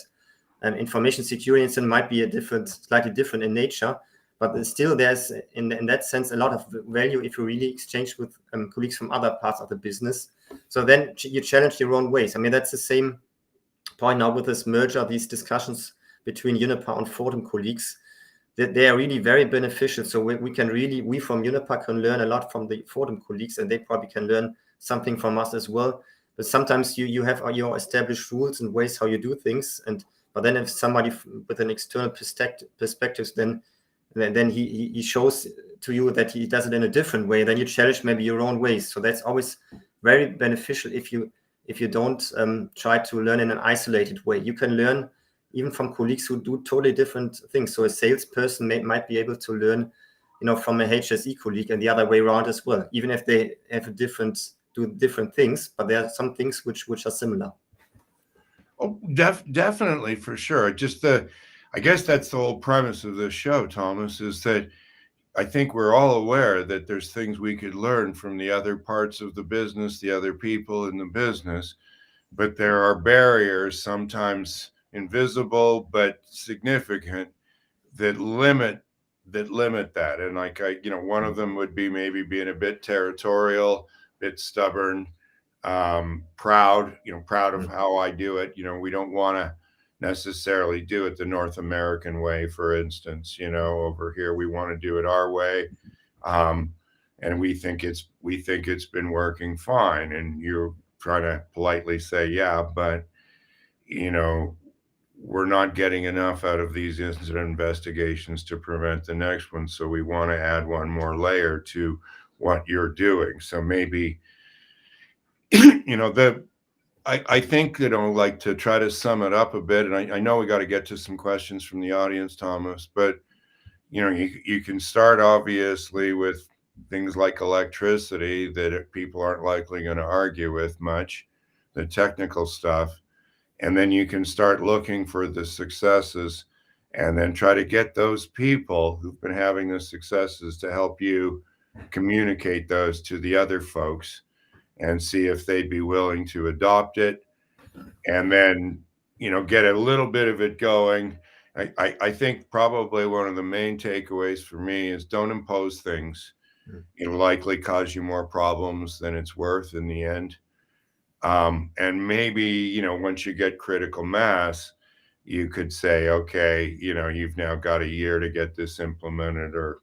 Information security incident might be slightly different in nature, but still there's, in that sense, a lot of value if you really exchange with colleagues from other parts of the business. So then you challenge your own ways. I mean, that's the same point now with this merger, these discussions between Uniper and Fortum colleagues. They are really very beneficial. So we from Uniper can learn a lot from the Fortum colleagues, and they probably can learn something from us as well. But sometimes you have your established rules and ways how you do things, but then if somebody with an external perspective, then he shows to you that he does it in a different way. Then you challenge maybe your own ways. So that's always very beneficial if you don't try to learn in an isolated way. You can learn even from colleagues who do totally different things. So a salesperson might be able to learn, from a HSE colleague, and the other way around as well, even if they have do different things, but there are some things which are similar. Oh, definitely, for sure. I guess that's the whole premise of this show, Thomas, is that I think we're all aware that there's things we could learn from the other parts of the business, the other people in the business, but there are barriers, sometimes invisible but significant, that limit that. And like one of them would be maybe being a bit territorial, bit stubborn, proud of how I do it. We don't want to necessarily do it the North American way, for instance. Over here we want to do it our way, and we think it's been working fine. And you're trying to politely say, yeah, but we're not getting enough out of these incident investigations to prevent the next one. So we want to add one more layer to what you're doing. So maybe, I think, like, to try to sum it up a bit, and I know we got to get to some questions from the audience, Thomas, but you can start obviously with things like electricity that people aren't likely going to argue with much, the technical stuff. And then you can start looking for the successes and then try to get those people who've been having the successes to help you communicate those to the other folks and see if they'd be willing to adopt it, and then, get a little bit of it going. I think probably one of the main takeaways for me is don't impose things. It'll likely cause you more problems than it's worth in the end. And maybe, once you get critical mass, you could say, okay, you've now got a year to get this implemented, or,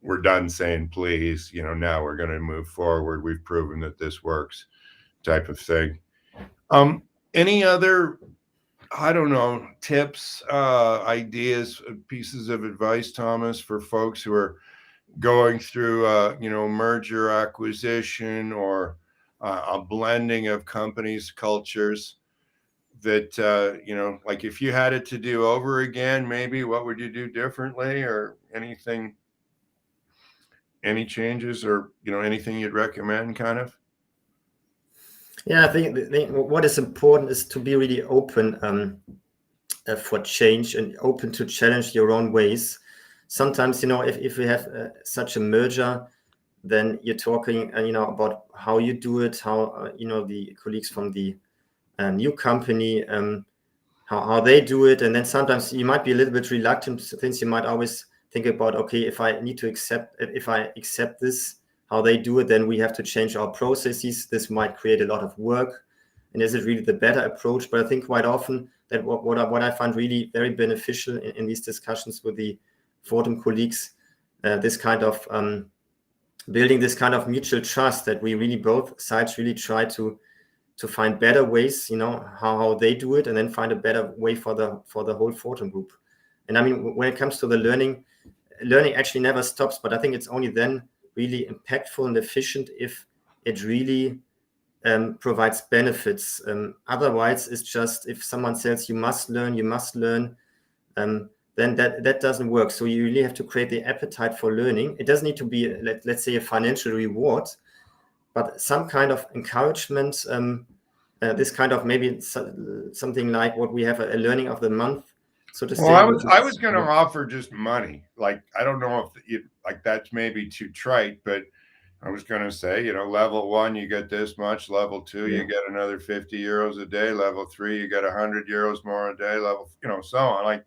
we're done saying please, now we're going to move forward. We've proven that this works, type of thing. Any other, I don't know, tips, ideas, pieces of advice, Thomas, for folks who are going through, merger acquisition, or a blending of companies' cultures, that, like if you had it to do over again, maybe what would you do differently, or anything, any changes, or, anything you'd recommend, kind of? Yeah, I think what is important is to be really open for change and open to challenge your own ways. Sometimes, if we have such a merger, then you're talking, about how you do it, how, the colleagues from the new company, how they do it. And then sometimes you might be a little bit reluctant, since you might always think about, okay, if I accept this, how they do it, then we have to change our processes. This might create a lot of work. And is it really the better approach? But I think quite often that what I find really very beneficial in these discussions with the Fortum colleagues, this kind of building this kind of mutual trust, that we really, both sides really try to find better ways, how they do it, and then find a better way for the whole Fortum group. And I mean, when it comes to the learning actually never stops, but I think it's only then really impactful and efficient if it really provides benefits. Otherwise, it's just, if someone says you must learn, then that doesn't work. So you really have to create the appetite for learning. It doesn't need to be, let's say, a financial reward, but some kind of encouragement. This kind of, maybe something like what we have, a learning of the month, so to say. Well, I was going to offer just money. Like, I don't know if that's maybe too trite, but I was going to say, level 1, you get this much. Level 2, you get another 50 euros a day. Level 3, you get 100 euros more a day. Level, so on. Like,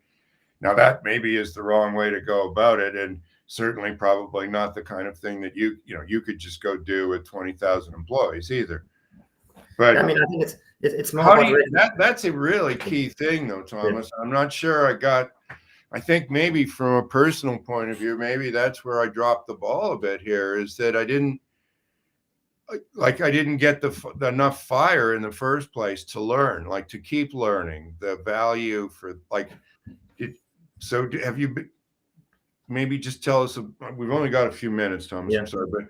now that maybe is the wrong way to go about it, and certainly probably not the kind of thing that you could just go do with 20,000 employees either. But I mean, I think it's more about that's a really key thing, though, Thomas. Yeah. I'm not sure I think maybe from a personal point of view, maybe that's where I dropped the ball a bit here, is that I didn't get enough fire in the first place to learn, like to keep learning the value for so have you maybe just tell us, we've only got a few minutes, Thomas, I'm sorry, but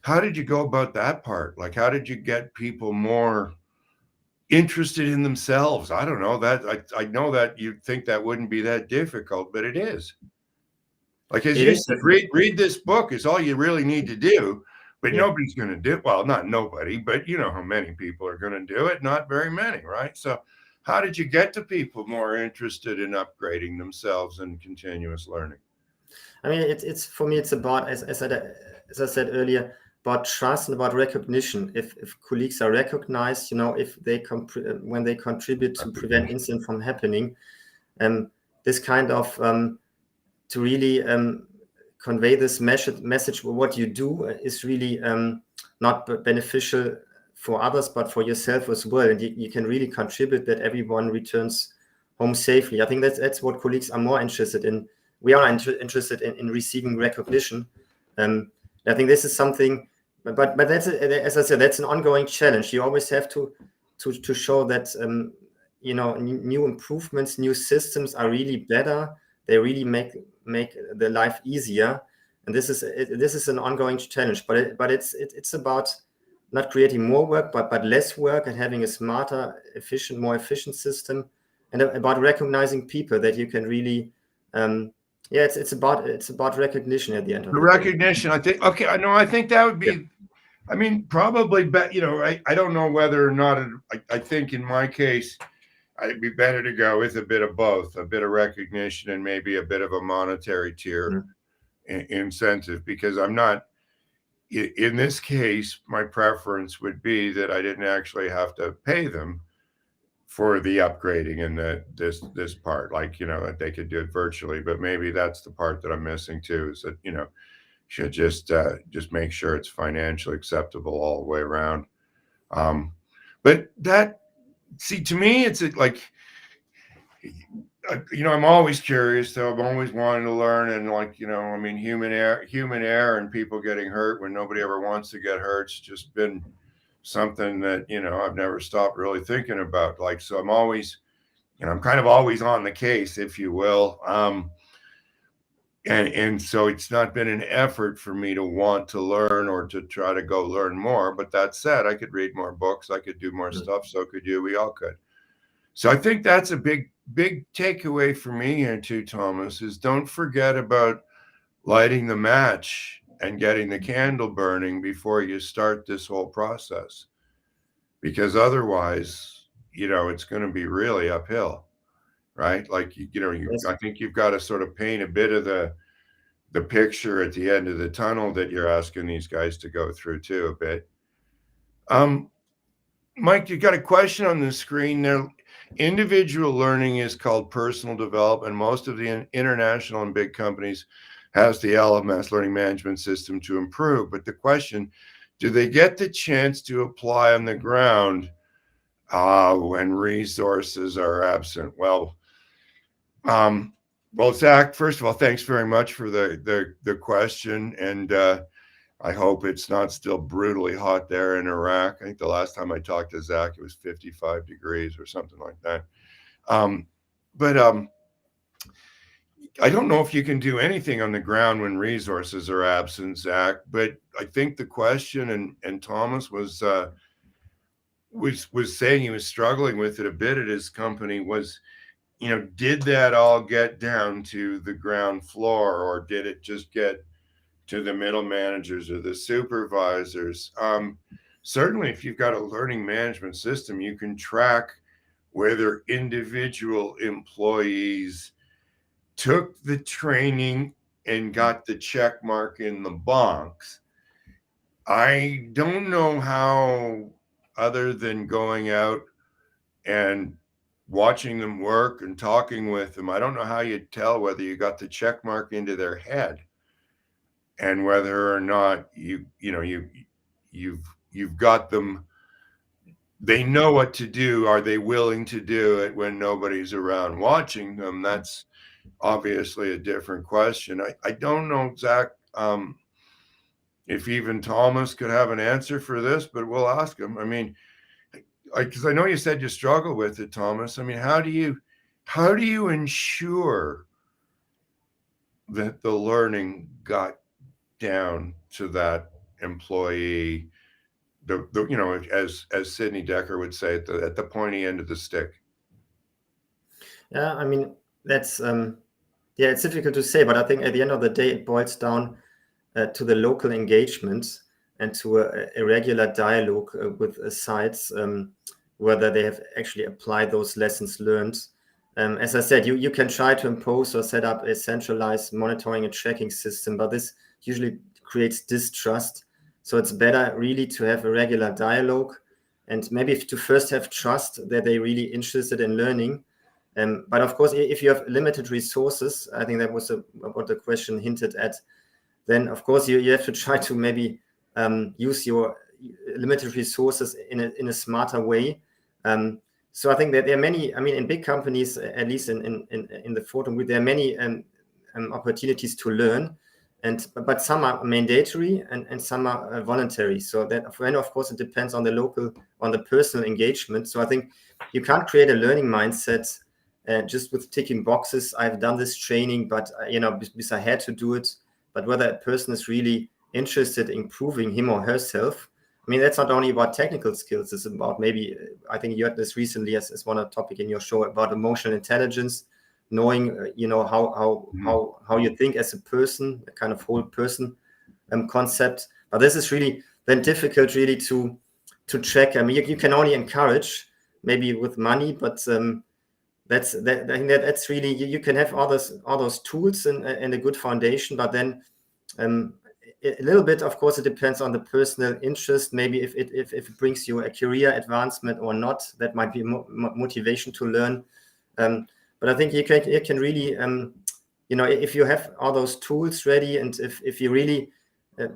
how did you go about that part? Like, how did you get people more interested in themselves? I don't know, that I know that you'd think that wouldn't be that difficult, but it is. Like, as you said, read this book is all you really need to do, but nobody's going to do it. Well, not nobody, but you know how many people are going to do it? Not very many, right? So how did you get to people more interested in upgrading themselves and continuous learning? I mean, it's for me, it's about, as I said earlier, about trust and about recognition. If colleagues are recognized, if they when they contribute to prevent incident from happening, this kind of to really convey this message, what you do is really not beneficial for others, but for yourself as well. And you can really contribute that everyone returns home safely. I think that's what colleagues are more interested in. We are interested in receiving recognition. I think this is something, but that's, as I said, that's an ongoing challenge. You always have to show that, new improvements, new systems are really better. They really make the life easier. And this is an ongoing challenge, but it's about not creating more work, but less work, and having a smarter, more efficient system, and about recognizing people that you can really, it's about recognition at the end of the recognition. I think, okay, I know, I think that would be, I mean, probably, I don't know whether or not, I think in my case, It'd be better to go with a bit of both, a bit of recognition and maybe a bit of a monetary tier incentive, because I'm not, in this case, my preference would be that I didn't actually have to pay them for the upgrading and this part, like, that they could do it virtually. But maybe that's the part that I'm missing too, is that, should just make sure it's financially acceptable all the way around. But to me, it's like, I'm always curious, though. I'm always wanting to learn, and like, I mean, human error and people getting hurt when nobody ever wants to get hurt. It's just been something that, I've never stopped really thinking about. Like, so I'm always, I'm kind of always on the case, if you will. And so it's not been an effort for me to want to learn or to try to go learn more. But that said, I could read more books, I could do more stuff. So could you. We all could. So I think that's a big takeaway for me here too, Thomas, is don't forget about lighting the match and getting the candle burning before you start this whole process, because otherwise, it's going to be really uphill, right? Like, I think you've got to sort of paint a bit of the picture at the end of the tunnel that you're asking these guys to go through too a bit. Mike, you got a question on the screen there. Individual learning is called personal development. Most of the international and big companies has the LMS, learning management system, to improve. But the question, do they get the chance to apply on the ground when resources are absent? Well, Zach, first of all, thanks very much for the question. And I hope it's not still brutally hot there in Iraq. I think the last time I talked to Zach, it was 55 degrees or something like that. But I don't know if you can do anything on the ground when resources are absent, Zach. But I think the question, and Thomas was saying he was struggling with it a bit at his company, was, did that all get down to the ground floor, or did it just get to the middle managers or the supervisors? Certainly, if you've got a learning management system, you can track whether individual employees took the training and got the check mark in the box. I don't know how, other than going out and watching them work and talking with them, I don't know how you'd tell whether you got the check mark into their head and whether or not you've got them. They know what to do. Are they willing to do it when nobody's around watching them? That's obviously a different question. I don't know, Zach, if even Thomas could have an answer for this, but we'll ask him. I mean, because I know you said you struggle with it, Thomas. I mean, how do you ensure that the learning got down to that employee, as Sidney Decker would say, at the pointy end of the stick? Yeah, I mean, that's it's difficult to say, but I think at the end of the day, it boils down to the local engagement and to a regular dialogue with sites, whether they have actually applied those lessons learned. As I said, you can try to impose or set up a centralized monitoring and tracking system, but this usually creates distrust. So it's better really to have a regular dialogue, and maybe to first have trust that they're really interested in learning. But of course, if you have limited resources, I think that was what the question hinted at, then of course you have to try to maybe use your limited resources in a smarter way. So I think that there are many, I mean, in big companies, at least in the Fortum, there are many opportunities to learn, but some are mandatory and some are voluntary. So that, of course, it depends on the personal engagement. So I think you can't create a learning mindset just with ticking boxes. I've done this training, but because I had to do it. But whether a person is really interested in improving him or herself, I mean, that's not only about technical skills. It's about, maybe, I think you had this recently as one topic in your show, about emotional intelligence, knowing, how you think as a person, a kind of whole person concept. But this is really then difficult really to check. I mean, you can only encourage, maybe with money, but that's that. I think that's really you can have all those tools and a good foundation, but then a little bit, of course, it depends on the personal interest. Maybe if it brings you a career advancement or not, that might be motivation to learn. But I think you can really, if you have all those tools ready, and if you really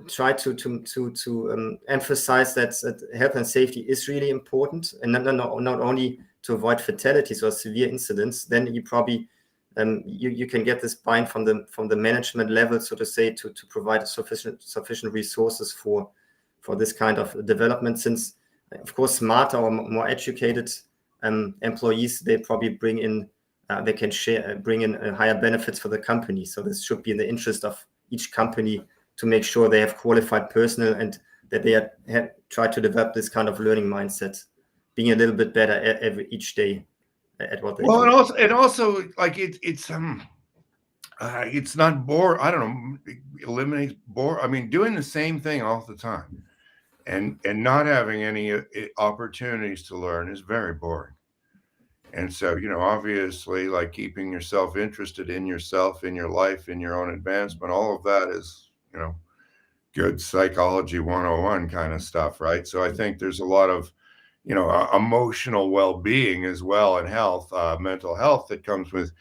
try to emphasize that health and safety is really important, and not only to avoid fatalities or severe incidents, then you probably you can get this buy-in from the management level, so to say, to provide sufficient resources for this kind of development. Since, of course, smarter or more educated employees, they probably bring in higher benefits for the company. So this should be in the interest of each company to make sure they have qualified personnel and that they have tried to develop this kind of learning mindset, being a little bit better each day at what they do. Well, and also like it's not bore. I don't know, eliminates bore. I mean, doing the same thing all the time and not having any opportunities to learn is very boring. And so, obviously, like keeping yourself interested in yourself, in your life, in your own advancement, all of that is, good psychology 101 kind of stuff, right? So I think there's a lot of, emotional well-being as well, and health, mental health that comes with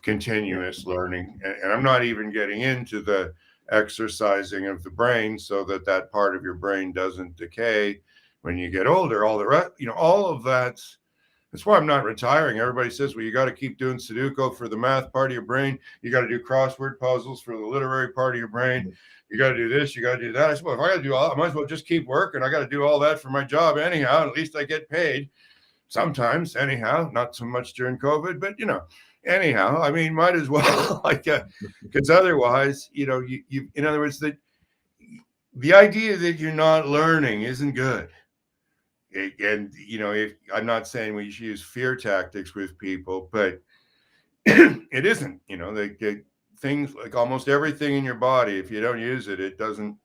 continuous learning. And I'm not even getting into the exercising of the brain so that part of your brain doesn't decay when you get older. All the rest, all of that's why I'm not retiring. Everybody says, well, you got to keep doing Sudoku for the math part of your brain. You got to do crossword puzzles for the literary part of your brain. You got to do this, you got to do that. I said, well, if I got to do all, I might as well just keep working. I got to do all that for my job anyhow. At least I get paid sometimes anyhow, not so much during COVID, but anyhow, I mean, might as well, because otherwise, you in other words, the idea that you're not learning isn't good. And if I'm not saying we should use fear tactics with people, but it isn't. Things like almost everything in your body, if you don't use it, it doesn't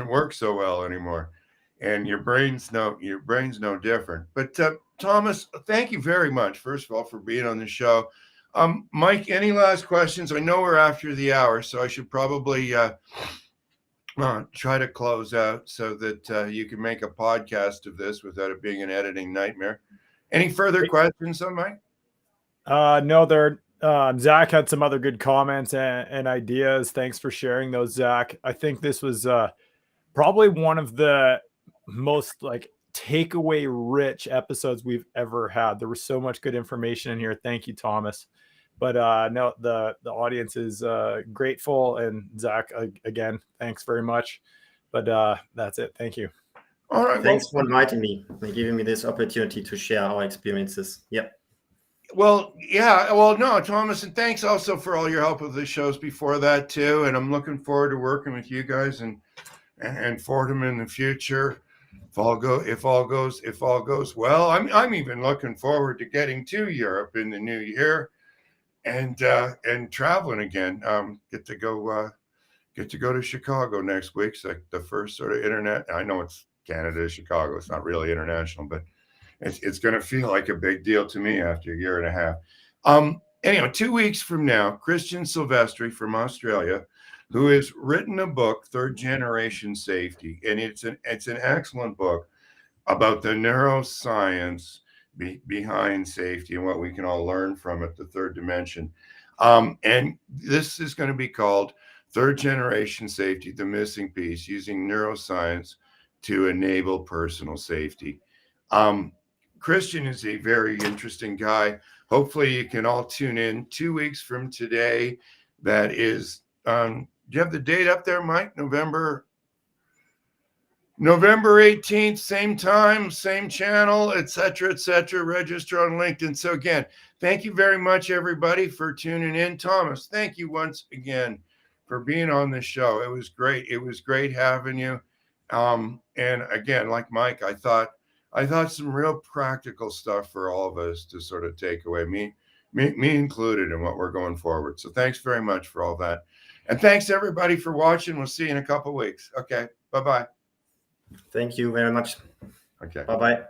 work so well anymore. And your brain's no different. But Thomas, thank you very much, first of all, for being on the show. Mike, any last questions? I know we're after the hour, so I should probably try to close out so that you can make a podcast of this without it being an editing nightmare. Any further questions on Mike? No, Zach had some other good comments and ideas. Thanks for sharing those, Zach. I think this was probably one of the most takeaway rich episodes we've ever had. There was so much good information in here. Thank you, Thomas. But no, the audience is grateful, and Zach, again, thanks very much. But that's it. Thank you. All right. Thanks for inviting me and giving me this opportunity to share our experiences. Yep. Well, yeah. Well, no, Thomas, and thanks also for all your help with the shows before that too. And I'm looking forward to working with you guys and Fordham in the future. If all goes well, I'm even looking forward to getting to Europe in the new year and traveling again. Get to go to Chicago next week. It's like the first sort of internet. I know it's Canada, Chicago. It's not really international, but it's going to feel like a big deal to me after a year and a half. Anyway, 2 weeks from now, Christian Silvestri from Australia, who has written a book, Third Generation Safety, and it's an excellent book about the neuroscience behind safety and what we can all learn from it, the third dimension. And this is going to be called Third Generation Safety, the Missing Piece, using neuroscience to enable personal safety. Christian is a very interesting guy. Hopefully you can all tune in 2 weeks from today. That is, do you have the date up there, Mike? November 18th, same time, same channel, et cetera, register on LinkedIn. So again, thank you very much, everybody, for tuning in. Thomas, thank you once again for being on the show. It was great. It was great having you. And again, like Mike, I thought some real practical stuff for all of us to sort of take away, me included, in what we're going forward. So thanks very much for all that. And thanks everybody for watching. We'll see you in a couple of weeks. Okay. Bye-bye. Thank you very much. Okay. Bye-bye.